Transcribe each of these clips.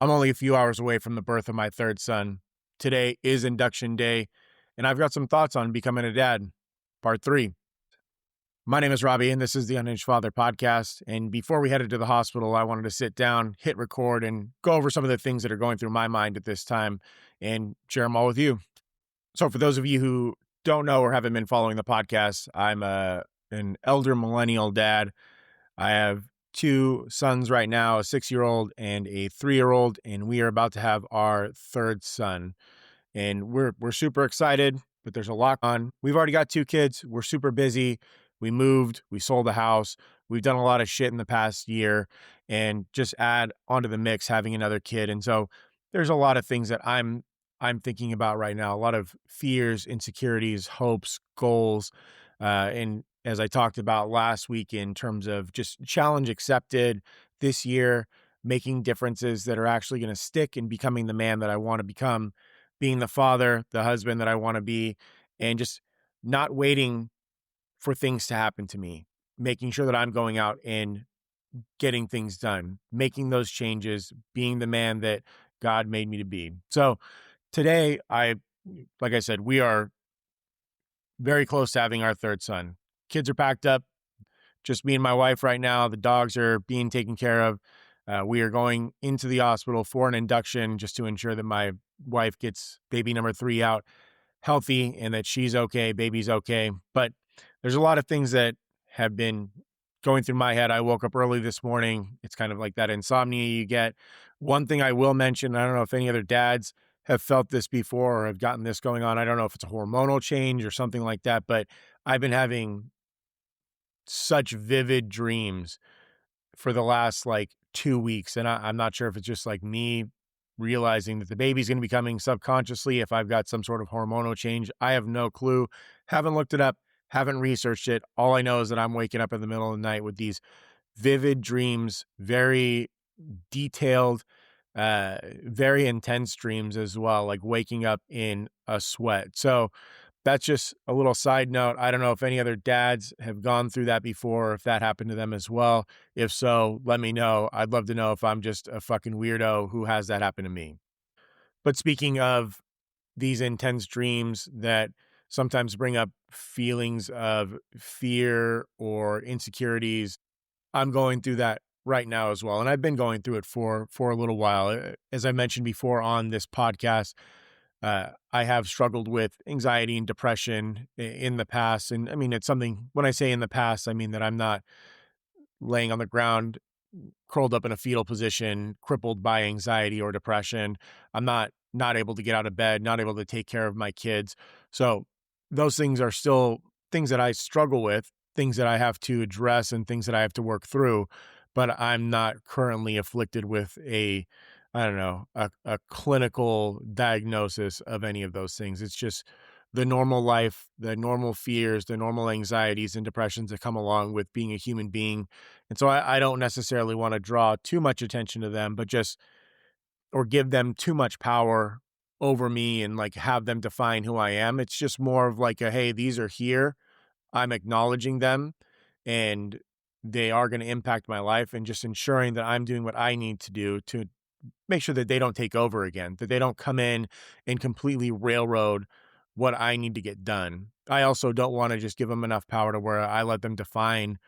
I'm only a few hours away from the birth of my third son. Today is induction day, and I've got some thoughts on becoming a dad. Part three. My name is Robbie, and this is the Unhinged Father podcast. And before we headed to the hospital, I wanted to sit down, hit record, and go over some of the things that are going through my mind at this time and share them all with you. So, for those of you who don't know or haven't been following the podcast, I'm an elder millennial dad. I have two sons right now, a 6-year-old and a 3-year-old, and we are about to have our third son. And we're super excited, but there's a lot on. We've already got two kids. We're super busy. We moved, we sold a house. We've done a lot of shit in the past year, and just add onto the mix having another kid. And so there's a lot of things that I'm thinking about right now, a lot of fears, insecurities, hopes, goals, and as I talked about last week in terms of just challenge accepted this year, making differences that are actually going to stick and becoming the man that I want to become, being the father, the husband that I want to be, and just not waiting for things to happen to me, making sure that I'm going out and getting things done, making those changes, being the man that God made me to be. So today, like I said, we are very close to having our third son. Kids are packed up, just me and my wife right now. The dogs are being taken care of. We are going into the hospital for an induction just to ensure that my wife gets baby number 3 out healthy and that she's okay, baby's okay. But there's a lot of things that have been going through my head. I woke up early this morning. It's kind of like that insomnia you get. One thing I will mention, I don't know if any other dads have felt this before or have gotten this going on. I don't know if it's a hormonal change or something like that, but I've been having such vivid dreams for the last like 2 weeks. And I'm not sure if it's just like me realizing that the baby's going to be coming subconsciously, if I've got some sort of hormonal change. I have no clue. Haven't looked it up, haven't researched it. All I know is that I'm waking up in the middle of the night with these vivid dreams, very detailed, very intense dreams as well, like waking up in a sweat. So that's just a little side note. I don't know if any other dads have gone through that before, or if that happened to them as well. If so, let me know. I'd love to know if I'm just a fucking weirdo who has that happen to me. But speaking of these intense dreams that sometimes bring up feelings of fear or insecurities, I'm going through that right now as well. And I've been going through it for a little while. As I mentioned before on this podcast, I have struggled with anxiety and depression in the past. And I mean, it's something, when I say in the past, I mean that I'm not laying on the ground, curled up in a fetal position, crippled by anxiety or depression. I'm not able to get out of bed, not able to take care of my kids. So those things are still things that I struggle with, things that I have to address and things that I have to work through. But I'm not currently afflicted with I don't know, a clinical diagnosis of any of those things. It's just the normal life, the normal fears, the normal anxieties and depressions that come along with being a human being. And so I don't necessarily want to draw too much attention to them, but just, or give them too much power over me and like have them define who I am. It's just more of like hey, these are here. I'm acknowledging them and they are going to impact my life, and just ensuring that I'm doing what I need to do to make sure that they don't take over again, that they don't come in and completely railroad what I need to get done. I also don't want to just give them enough power to where I let them define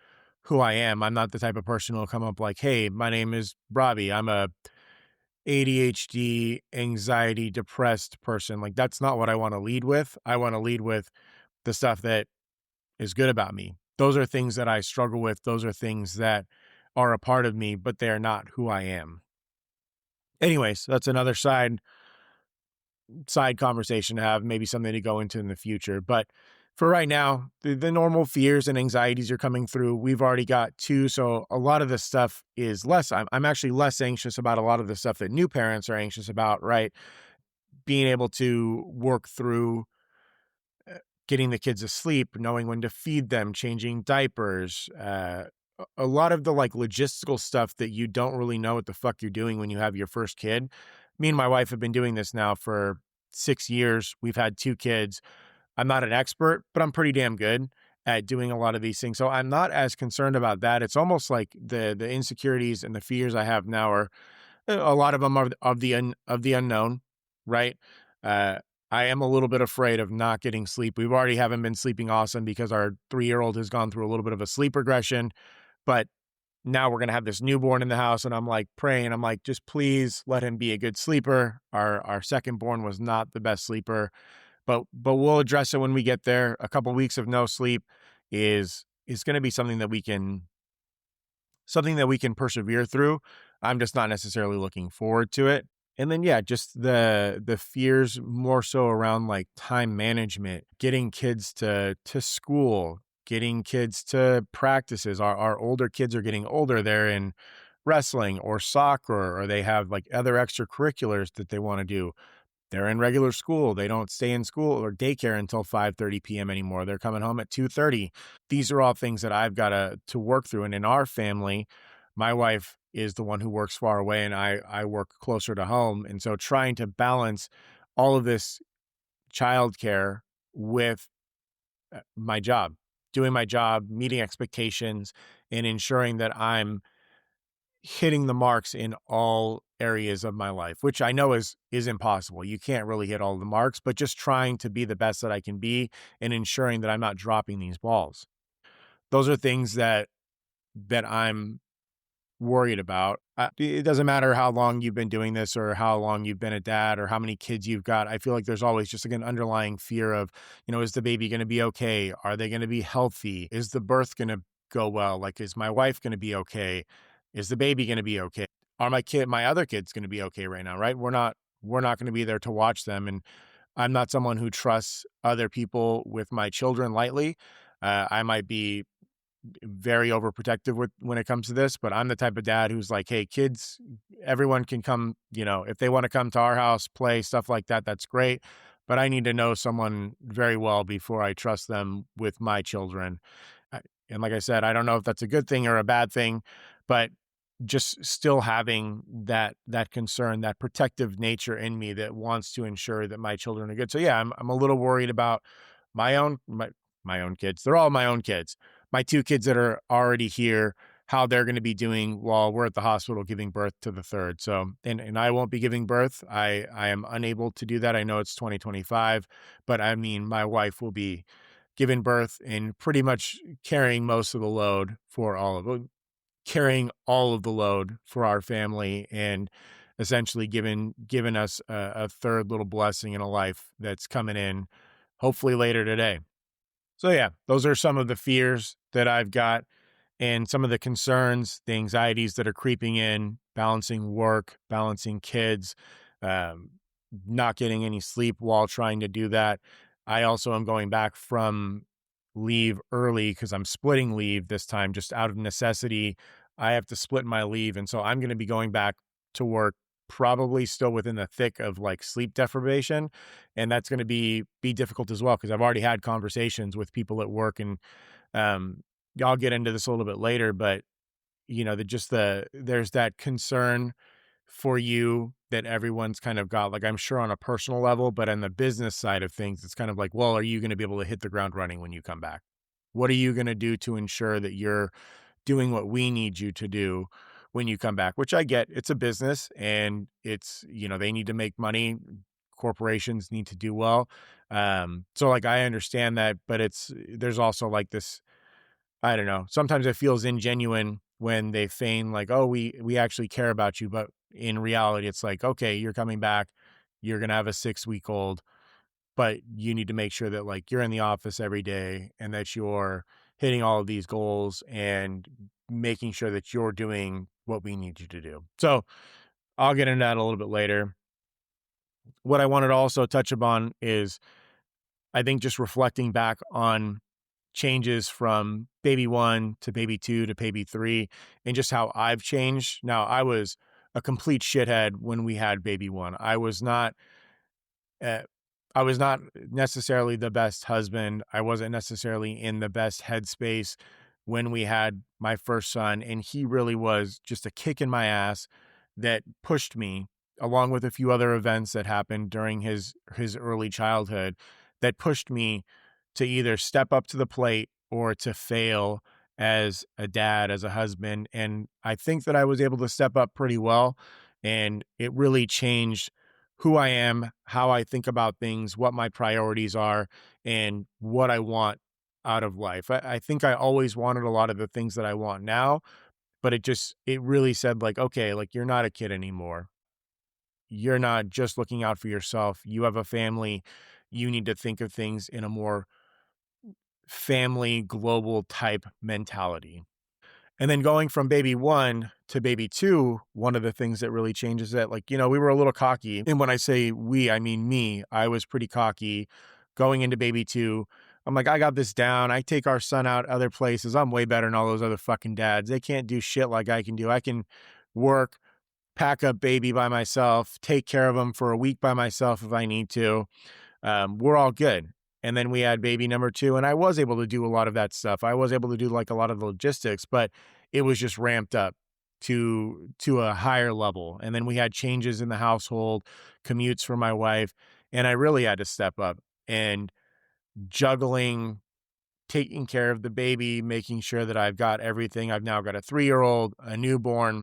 who I am. I'm not the type of person who'll come up like, hey, my name is Robbie. I'm a ADHD, anxiety, depressed person. Like, that's not what I want to lead with. I want to lead with the stuff that is good about me. Those are things that I struggle with. Those are things that are a part of me, but they are not who I am. Anyways, that's another side conversation to have, maybe something to go into in the future. But for right now, the normal fears and anxieties are coming through. We've already got two, so a lot of this stuff is less. I'm actually less anxious about a lot of the stuff that new parents are anxious about, right? Being able to work through getting the kids asleep, knowing when to feed them, changing diapers, a lot of the like logistical stuff that you don't really know what the fuck you're doing when you have your first kid. Me and my wife have been doing this now for 6 years. We've had 2 kids. I'm not an expert, but I'm pretty damn good at doing a lot of these things. So I'm not as concerned about that. It's almost like the insecurities and the fears I have now are A lot of them are of the unknown, right? Uh, I am a little bit afraid of not getting sleep. We've already haven't been sleeping awesome because our 3-year-old has gone through a little bit of a sleep regression, but now we're gonna have this newborn in the house, and I'm like praying. I'm like, just please let him be a good sleeper. Our second born was not the best sleeper, but we'll address it when we get there. A couple weeks of no sleep is going to be something that we can persevere through. I'm just not necessarily looking forward to it. And then yeah, just the fears more so around like time management, getting kids to school, getting kids to practices. Our older kids are getting older. They're in wrestling or soccer, or they have like other extracurriculars that they want to do. They're in regular school. They don't stay in school or daycare until 5:30 p.m. anymore. They're coming home at 2:30. These are all things that I've got to work through. And in our family, my wife is the one who works far away, and I work closer to home. And so trying to balance all of this childcare with my job, doing my job, meeting expectations, and ensuring that I'm hitting the marks in all areas of my life, which I know is impossible. You can't really hit all the marks, but just trying to be the best that I can be and ensuring that I'm not dropping these balls. Those are things that I'm worried about. It doesn't matter how long you've been doing this or how long you've been a dad or how many kids you've got. I feel like there's always just like an underlying fear of, is the baby going to be okay? Are they going to be healthy? Is the birth going to go well? Like, is my wife going to be okay? Is the baby going to be okay? Are my other kids going to be okay right now? Right? We're not going to be there to watch them. And I'm not someone who trusts other people with my children lightly. I might be very overprotective when it comes to this, but I'm the type of dad who's like, hey, kids, everyone can come, if they want to come to our house, play, stuff like that, that's great. But I need to know someone very well before I trust them with my children. And like I said, I don't know if that's a good thing or a bad thing, but just still having that concern, that protective nature in me that wants to ensure that my children are good. So yeah, I'm a little worried about my own my own kids. They're all my own kids. My 2 kids that are already here, how they're going to be doing while we're at the hospital giving birth to the third. So, and I won't be giving birth. I am unable to do that. I know it's 2025, but I mean, my wife will be giving birth and pretty much carrying most of the load for carrying all of the load for our family, and essentially giving us a third little blessing in a life that's coming in hopefully later today. So yeah, those are some of the fears that I've got and some of the concerns, the anxieties that are creeping in, balancing work, balancing kids, um, not getting any sleep while trying to do that. I also am going back from leave early because I'm splitting leave this time just out of necessity. I have to split my leave. And so I'm going to be going back to work probably still within the thick of like sleep deprivation. And that's going to be difficult as well because I've already had conversations with people at work, and um, I'll get into this a little bit later, but there's that concern for you that everyone's kind of got, like, I'm sure on a personal level, but on the business side of things, it's kind of like, well, are you going to be able to hit the ground running when you come back? What are you going to do to ensure that you're doing what we need you to do when you come back? Which I get, it's a business and it's, they need to make money. Corporations need to do well. So like, I understand that, but there's also like this, I don't know. Sometimes it feels ingenuine when they feign like, "Oh, we actually care about you," but in reality, it's like, "Okay, you're coming back. You're gonna have a 6-week-old, but you need to make sure that like you're in the office every day and that you're hitting all of these goals and making sure that you're doing what we need you to do." So I'll get into that a little bit later. What I wanted to also touch upon is, I think, just reflecting back on changes from baby 1 to baby 2 to baby 3 and just how I've changed. Now, I was a complete shithead when we had baby 1. Uh, I was not necessarily the best husband. I wasn't necessarily in the best headspace when we had my first son, and he really was just a kick in my ass that pushed me, along with a few other events that happened during his early childhood, that pushed me to either step up to the plate or to fail as a dad, as a husband. And I think that I was able to step up pretty well. And it really changed who I am, how I think about things, what my priorities are, and what I want out of life. I think I always wanted a lot of the things that I want now, but it really said like, okay, like you're not a kid anymore. You're not just looking out for yourself. You have a family. You need to think of things in a more family, global type mentality. And then going from baby one to baby two, one of the things that really changes that, like, we were a little cocky. And when I say we, I mean me. I was pretty cocky going into baby two. I'm like, I got this down. I take our son out other places. I'm way better than all those other fucking dads. They can't do shit like I can do. I can work, pack up baby by myself, take care of him for a week by myself if I need to. We're all good. And then we had baby number two, and I was able to do a lot of that stuff. I was able to do like a lot of the logistics, but it was just ramped up to a higher level. And then we had changes in the household, commutes for my wife, and I really had to step up and juggling taking care of the baby, making sure that I've got everything. I've now got a 3-year-old, a newborn,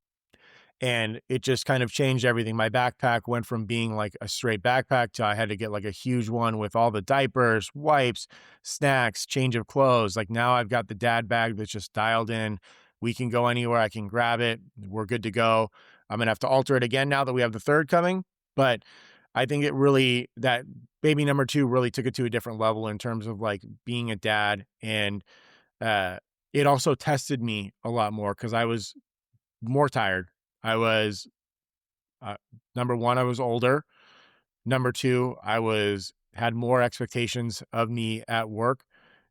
and it just kind of changed everything. My backpack went from being like a straight backpack to I had to get like a huge one with all the diapers, wipes, snacks, change of clothes. Like now I've got the dad bag that's just dialed in. We can go anywhere. I can grab it. We're good to go. I'm going to have to alter it again now that we have the third coming. But I think that baby number two really took it to a different level in terms of like being a dad. And it also tested me a lot more because I was more tired. I was, number one, I was older. Number two, had more expectations of me at work.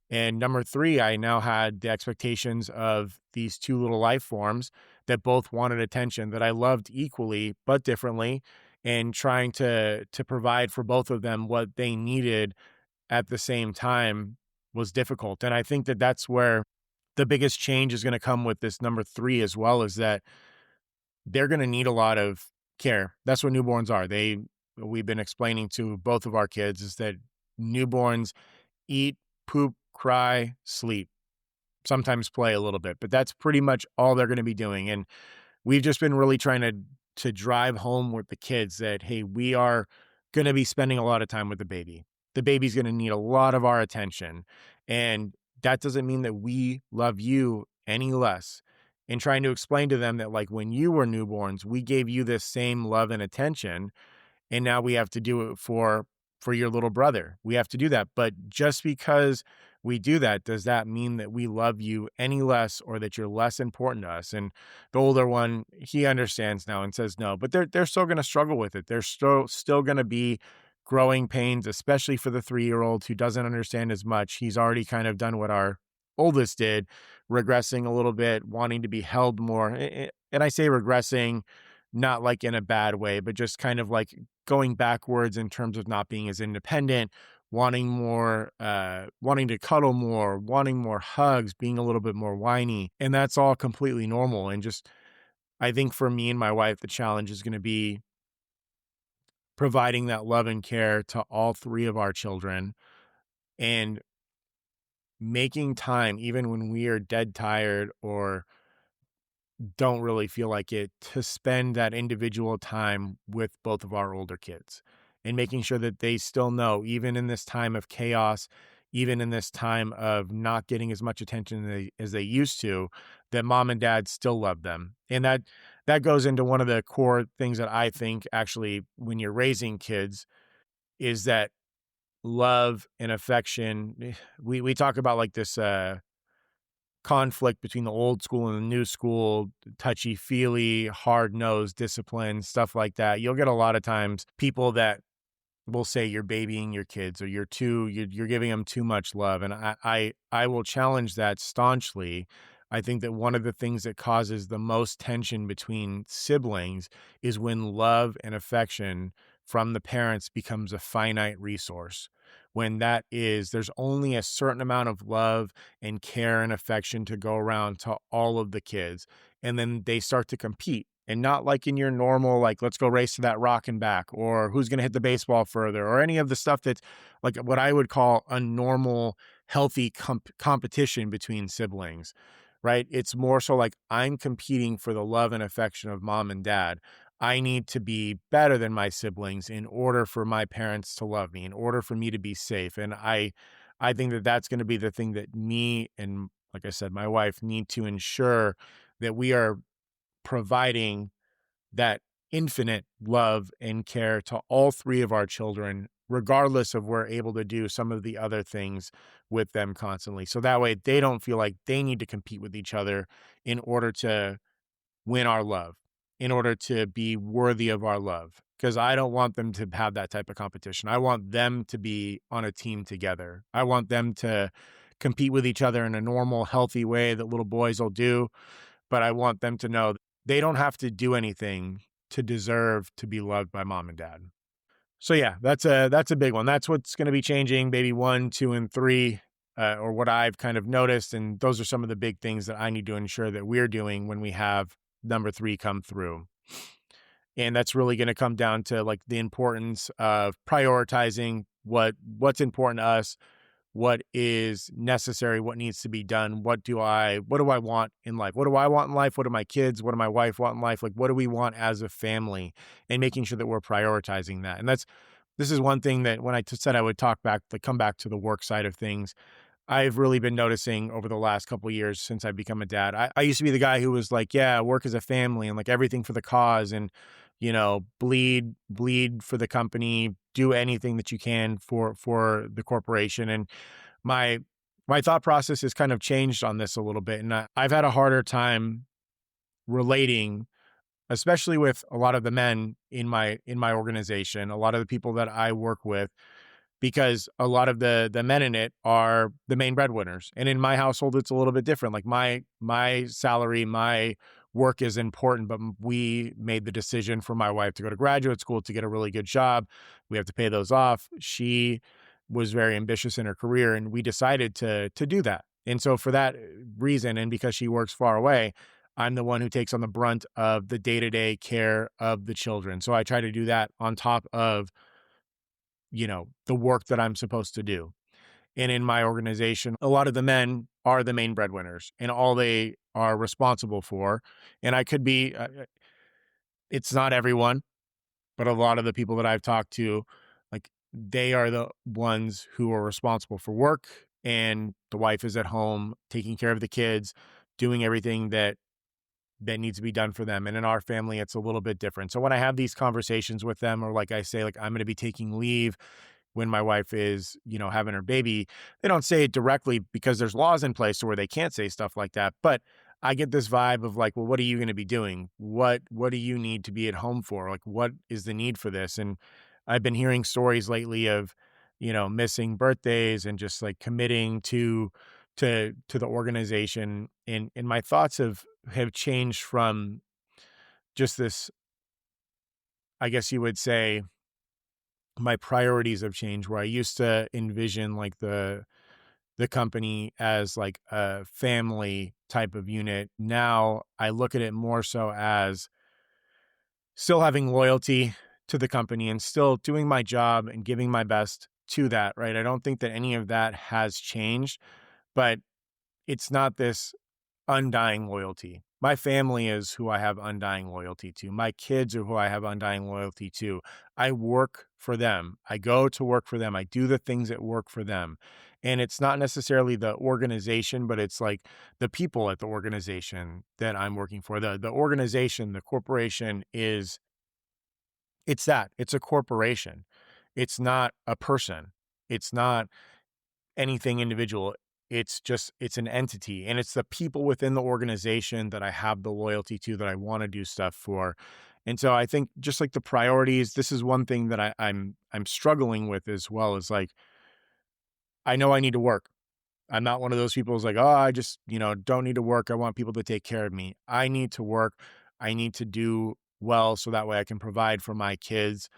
And number three, I now had the expectations of these two little life forms that both wanted attention that I loved equally, but differently, and trying to provide for both of them what they needed at the same time was difficult. And I think that that's where the biggest change is going to come with this number three as well, is that they're going to need a lot of care. That's what newborns are. We've been explaining to both of our kids is that newborns eat, poop, cry, sleep, sometimes play a little bit, but that's pretty much all they're going to be doing. And we've just been really trying to drive home with the kids that, hey, we are going to be spending a lot of time with the baby. The baby's going to need a lot of our attention. And that doesn't mean that we love you any less. And trying to explain to them that, like, when you were newborns, we gave you this same love and attention. And now we have to do it for your little brother. We have to do that. But just because we do that, does that mean that we love you any less or that you're less important to us? And the older one, he understands now and says no, but they're still going to struggle with it. There's still going to be growing pains, especially for the 3-year-old who doesn't understand as much. He's already kind of done what our oldest did, regressing a little bit, wanting to be held more. And I say regressing, not like in a bad way, but just kind of like going backwards in terms of not being as independent, wanting more, wanting to cuddle more, wanting more hugs, being a little bit more whiny. And that's all completely normal. And just, I think for me and my wife, the challenge is going to be providing that love and care to all three of our children and making time, even when we are dead tired or don't really feel like it, to spend that individual time with both of our older kids and making sure that they still know, even in this time of chaos, even in this time of not getting as much attention as they used to, that mom and dad still love them. And that goes into one of the core things that I think actually when you're raising kids is that love and affection. We talk about like this conflict between the old school and the new school, touchy-feely, hard-nosed discipline, stuff like that. You'll get a lot of times people that will say you're babying your kids or you're giving them too much love. And I will challenge that staunchly. I think that one of the things that causes the most tension between siblings is when love and affection from the parents becomes a finite resource. When there's only a certain amount of love and care and affection to go around to all of the kids. And then they start to compete. And not like in your normal, like, let's go race to that rock and back, or who's going to hit the baseball further, or any of the stuff that's like what I would call a normal, healthy competition between siblings, right? It's more so like I'm competing for the love and affection of mom and dad. I need to be better than my siblings in order for my parents to love me, in order for me to be safe. And I think that that's going to be the thing that me and, like I said, my wife need to ensure that we are providing that infinite love and care to all three of our children, regardless of we're able to do some of the other things with them constantly. So that way they don't feel like they need to compete with each other in order to win our love, in order to be worthy of our love. Because I don't want them to have that type of competition. I want them to be on a team together. I want them to compete with each other in a normal, healthy way that little boys will do. But I want them to know they don't have to do anything to deserve to be loved by mom and dad. So yeah, that's a big one. That's what's going to be changing, baby 1, 2, and 3, or what I've kind of noticed. And those are some of the big things that I need to ensure that we're doing when we have number 3 come through. And that's really going to come down to like the importance of prioritizing what's important to us, what is necessary, what needs to be done, what do I want in life? What do I want in life? What do my kids, what do my wife want in life? Like, what do we want as a family, and making sure that we're prioritizing that. And this is one thing that when I said I would come back to the work side of things, I've really been noticing over the last couple of years since I've become a dad. I used to be the guy who was like, yeah, work as a family and like everything for the cause, and, bleed for the company, do anything that you can for the corporation. And my my thought process has kind of changed on this a little bit. And I've had a harder time relating, especially with a lot of the men in my organization, a lot of the people that I work with, because a lot of the men in it are the main breadwinners. And in my household, it's a little bit different. Like my salary, my work is important, but we made the decision for my wife to go to graduate school to get a really good job. We have to pay those off. She was very ambitious in her career, and we decided to do that. And so for that reason, and because she works far away, I'm the one who takes on the brunt of the day-to-day care of the children. So I try to do that on top of the work that I'm supposed to do. And in my organization, a lot of the men are the main breadwinners and all they are responsible for. And I could be, it's not everyone, but a lot of the people that I've talked to, like they are the ones who are responsible for work, and the wife is at home taking care of the kids, doing everything that needs to be done for them. And in our family, it's a little bit different. So when I have these conversations with them, or like I say, like I'm going to be taking leave when my wife is, having her baby, they don't say it directly because there's laws in place to where they can't say stuff like that. But I get this vibe of like, well, what are you going to be doing? What do you need to be at home for? Like, what is the need for this? And I've been hearing stories lately of, missing birthdays and just like committing to the organization. And my thoughts have changed from just this, I guess you would say, my priorities have changed, where I used to envision like the company as like a family type of unit. Now I look at it more so as still having loyalty to the company and still doing my job and giving my best to that, right? I don't think that any of that has changed, but it's not this undying loyalty. My family is who I have undying loyalty to. My kids are who I have undying loyalty to. I work for them. I go to work for them. I do the things that work for them. And it's not necessarily the organization, but it's like the people at the organization that I'm working for. The organization, the corporation it's a corporation. It's not a person. It's not anything individual. It's an entity, and it's the people within the organization that I have the loyalty to, that I want to do stuff for. And so I think just like the priorities, this is one thing that I'm struggling with as well, is like, I know I need to work. I'm not one of those people who's like, oh, I just, don't need to work. I want people to take care of me. I need to work. I need to do well so that way I can provide for my kids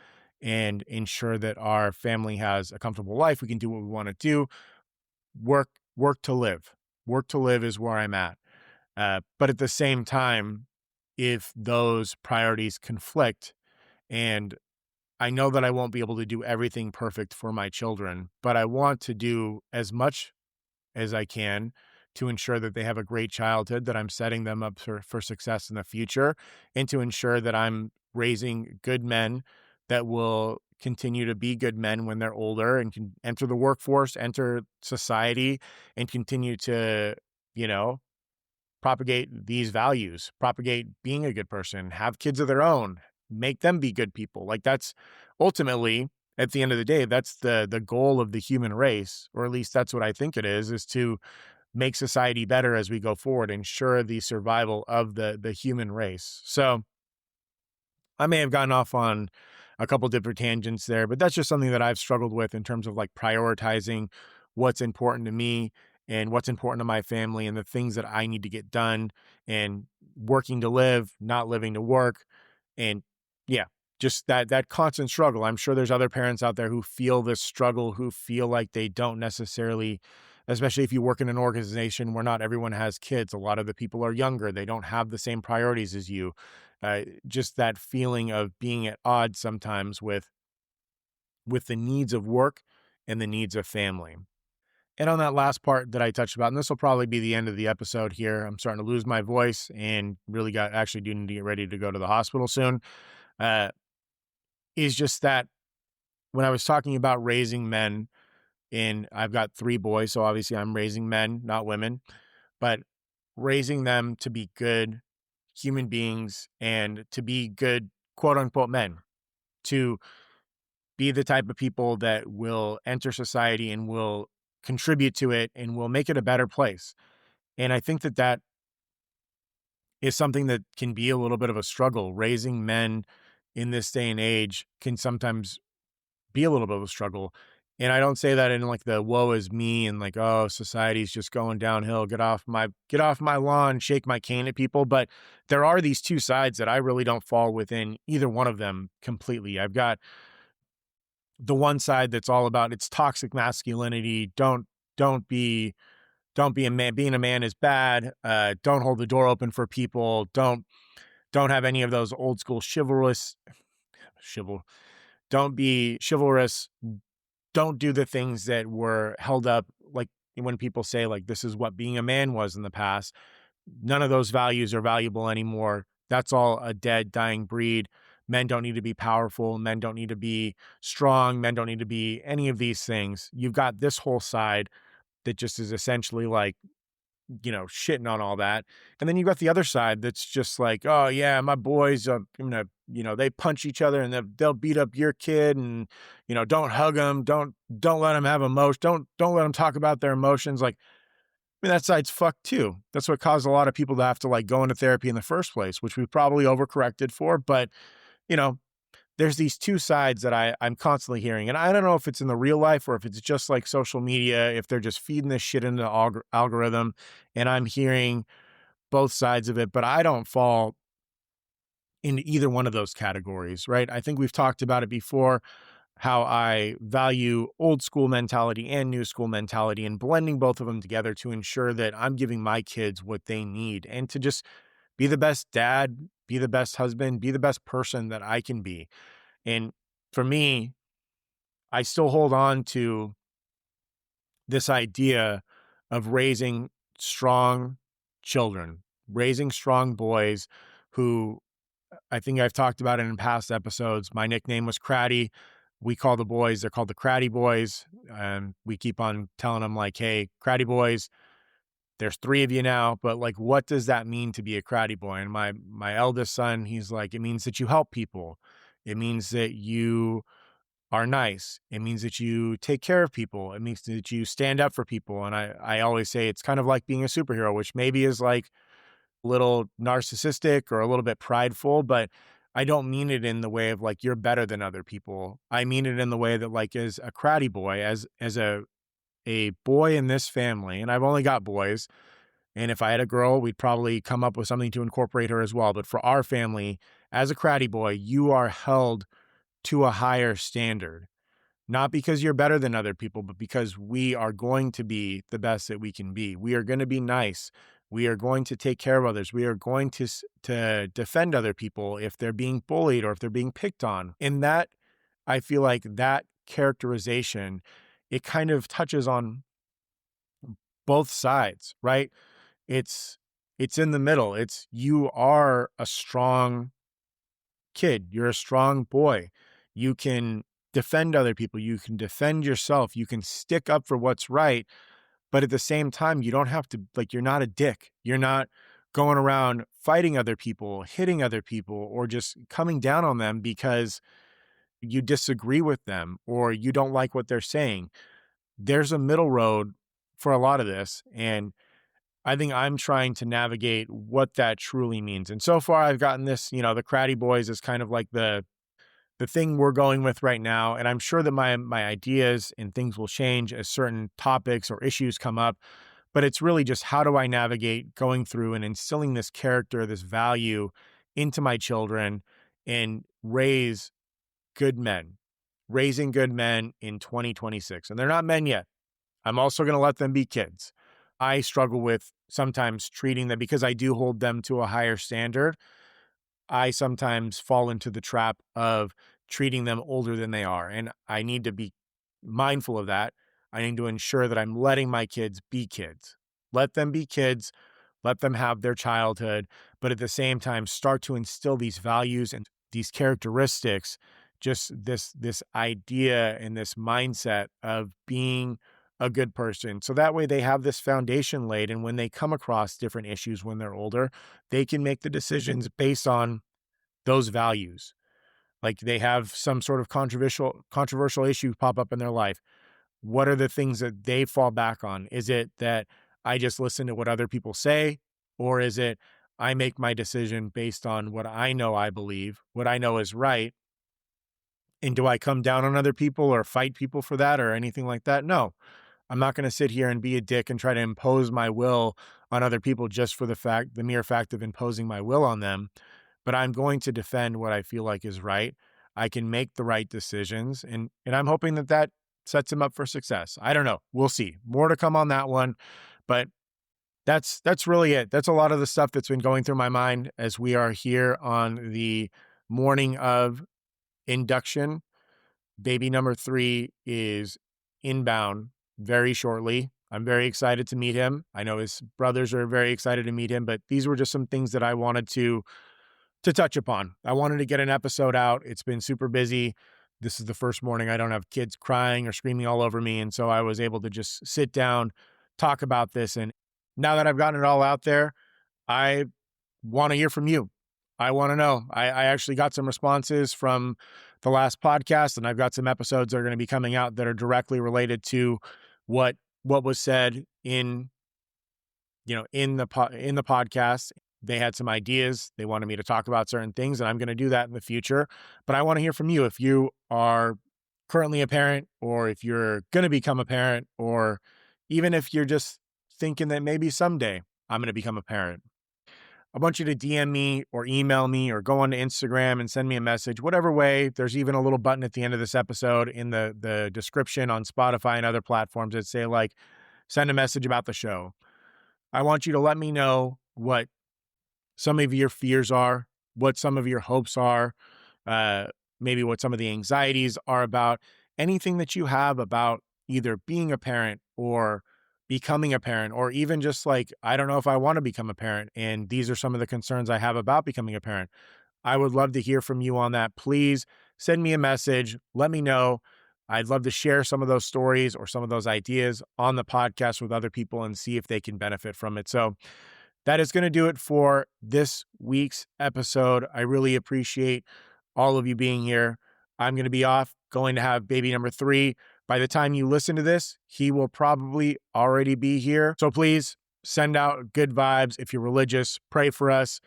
and ensure that our family has a comfortable life. We can do what we want to do. Work, work to live. Work to live is where I'm at. But at the same time, if those priorities conflict, and I know that I won't be able to do everything perfect for my children, but I want to do as much as I can to ensure that they have a great childhood, that I'm setting them up for success in the future, and to ensure that I'm raising good men that will continue to be good men when they're older and can enter the workforce, enter society, and continue to, you know, propagate these values, propagate being a good person, have kids of their own, make them be good people. Like that's ultimately, at the end of the day, that's the goal of the human race, or at least that's what I think it is to make society better as we go forward, ensure the survival of the human race. So I may have gotten off on a couple different tangents there, but that's just something that I've struggled with in terms of like prioritizing what's important to me and what's important to my family and the things that I need to get done, and working to live, not living to work. And yeah, just that constant struggle. I'm sure there's other parents out there who feel this struggle, who feel like they don't necessarily, especially if you work in an organization where not everyone has kids. A lot of the people are younger. They don't have the same priorities as you. Just that feeling of being at odds sometimes with the needs of work and the needs of family. And on that last part that I touched about, and this will probably be the end of the episode here, I'm starting to lose my voice and really actually do need to get ready to go to the hospital soon, uh, is just that when I was talking about raising men, and I've got 3 boys, so obviously I'm raising men, not women, but raising them to be good human beings and to be good, quote unquote, men, to be the type of people that will enter society and will contribute to it and will make it a better place. And I think that that is something that can be a little bit of a struggle. Raising men in this day and age can sometimes be a little bit of a struggle. And I don't say that in like the woe is me and like, oh, society's just going downhill. Get off my lawn, shake my cane at people. But there are these two sides that I really don't fall within either one of them completely. I've got the one side that's all about it's toxic masculinity. Don't be a man. Being a man is bad. Don't hold the door open for people. Don't have any of those old school chival. Don't be chivalrous. Don't do the things that were held up, like when people say like this is what being a man was in the past. None of those values are valuable anymore. That's all a dead, dying breed. Men don't need to be powerful. Men don't need to be strong. Men don't need to be any of these things. You've got this whole side that just is essentially like, shitting on all that. And then you've got the other side that's just like, oh yeah, my boys, they punch each other and they'll beat up your kid, and, don't hug them. Don't let them have emotion. Don't let them talk about their emotions. Like, I mean, that side's fucked too. That's what caused a lot of people to have to like go into therapy in the first place, which we probably overcorrected for. But, you know, there's these two sides that I'm constantly hearing. And I don't know if it's in the real life or if it's just like social media, if they're just feeding this shit into the algorithm, and I'm hearing both sides of it, but I don't fall into either one of those categories, right? I think we've talked about it before, how I value old school mentality and new school mentality and blending both of them together to ensure that I'm giving my kids what they need and to just be the best dad, be the best husband, be the best person that I can be. And for me, I still hold on to this idea of raising strong children, raising strong boys who I think I've talked about it in past episodes. My nickname was Cratty. We call the boys, they're called the Cratty Boys. And we keep on telling them like, hey, Cratty Boys, there's 3 of you now, but like, what does that mean to be a Cratty Boy? And my eldest son, he's like, it means that you help people. It means that you are nice. It means that you take care of people. It means that you stand up for people. And I always say it's kind of like being a superhero, which maybe is like a little narcissistic or a little bit prideful, but I don't mean it in the way of like you're better than other people. I mean it in the way that like as a Cratty Boy, as a boy in this family, and I've only got boys, and if I had a girl, we'd probably come up with something to incorporate her as well. But for our family, as a Cratty Boy, you are held to a higher standard. Not because you're better than other people, but because we are going to be the best that we can be. We are going to be nice. We are going to take care of others. We are going to defend other people if they're being bullied or if they're being picked on. And that, I feel like that characterization, it kind of touches on both sides, right? It's in the middle. It's you are a strong kid. You're a strong boy. You can defend other people. You can defend yourself. You can stick up for what's right. But at the same time, you don't have to, like, you're not a dick. You're not going around fighting other people, hitting other people, or just coming down on them because you disagree with them or you don't like what they're saying. There's a middle road for a lot of this. And I think I'm trying to navigate what that truly means. And so far I've gotten this, the Cratty Boys is kind of like the thing we're going with right now. And I'm sure that my ideas and things will change as certain topics or issues come up. But it's really just, how do I navigate going through and instilling this character, this value into my children and raise good men, raising good men in 2026. And they're not men yet. I'm also going to let them be kids. I struggle with sometimes treating them, because I do hold them to a higher standard. I sometimes fall into the trap of treating them older than they are. And I need to be mindful of that. I need to ensure that I'm letting my kids be kids. Let them be kids. Let them have their childhood. But at the same time, start to instill these values and these characteristics, just this idea and this mindset of being a good person. So that way they have this foundation laid. And when they come across different issues when they're older, they can make the decisions based on those values. Like, they have some sort of controversial issue pop up in their life. What are the things that they fall back on? Is it that I just listen to what other people say? Or is it I make my decision based on what I know I believe, what I know is right? And do I come down on other people or fight people for that or anything like that? No. I'm not going to sit here and be a dick and try to impose my will on other people just for the mere fact of imposing my will on them. But I'm going to defend what I feel like is right. I can make the right decisions, and I'm hoping that sets him up for success. I don't know. We'll see. More to come on that one, but that's really it. That's a lot of the stuff that's been going through my mind as we are here on the morning of induction. Baby number 3 is inbound very shortly. I'm very excited to meet him. I know his brothers are very excited to meet him, but these were just some things that I wanted to touch upon. I wanted to get an episode out. It's been super busy. This is the first morning I don't have kids crying or screaming all over me. And so I was able to just sit down, talk about this. And now that I've gotten it all out there, I want to hear from you. I want to know. I actually got some responses from the last podcast, and I've got some episodes that are going to be coming out that are directly related to what was said in the podcast. They had some ideas. They wanted me to talk about certain things, and I'm going to do that in the future. But I want to hear from you. If you are currently a parent, or if you're going to become a parent, or even if you're just thinking that maybe someday I'm going to become a parent, I want you to DM me or email me or go on to Instagram and send me a message, whatever way. There's even a little button at the end of this episode in the description on Spotify and other platforms that say, like, send a message about the show. I want you to let me know what some of your fears are, what some of your hopes are, maybe what some of the anxieties are about, anything that you have about either being a parent or becoming a parent, or even just like, I don't know if I want to become a parent, and these are some of the concerns I have about becoming a parent. I would love to hear from you on that. Please send me a message. Let me know. I'd love to share some of those stories or some of those ideas on the podcast with other people and see if they can benefit from it. So that is going to do it for this week's episode. I really appreciate all of you being here. I'm going to be off, going to have baby number 3. By the time you listen to this, he will probably already be here. So please send out good vibes. If you're religious, pray for us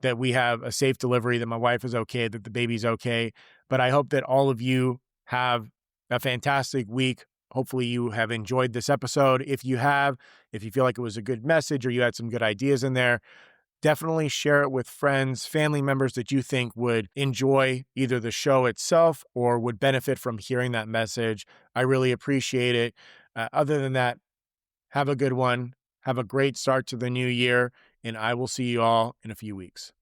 that we have a safe delivery, that my wife is okay, that the baby's okay. But I hope that all of you have a fantastic week. Hopefully you have enjoyed this episode. If you have, if you feel like it was a good message or you had some good ideas in there, definitely share it with friends, family members that you think would enjoy either the show itself or would benefit from hearing that message. I really appreciate it. Other than that, have a good one. Have a great start to the new year, and I will see you all in a few weeks.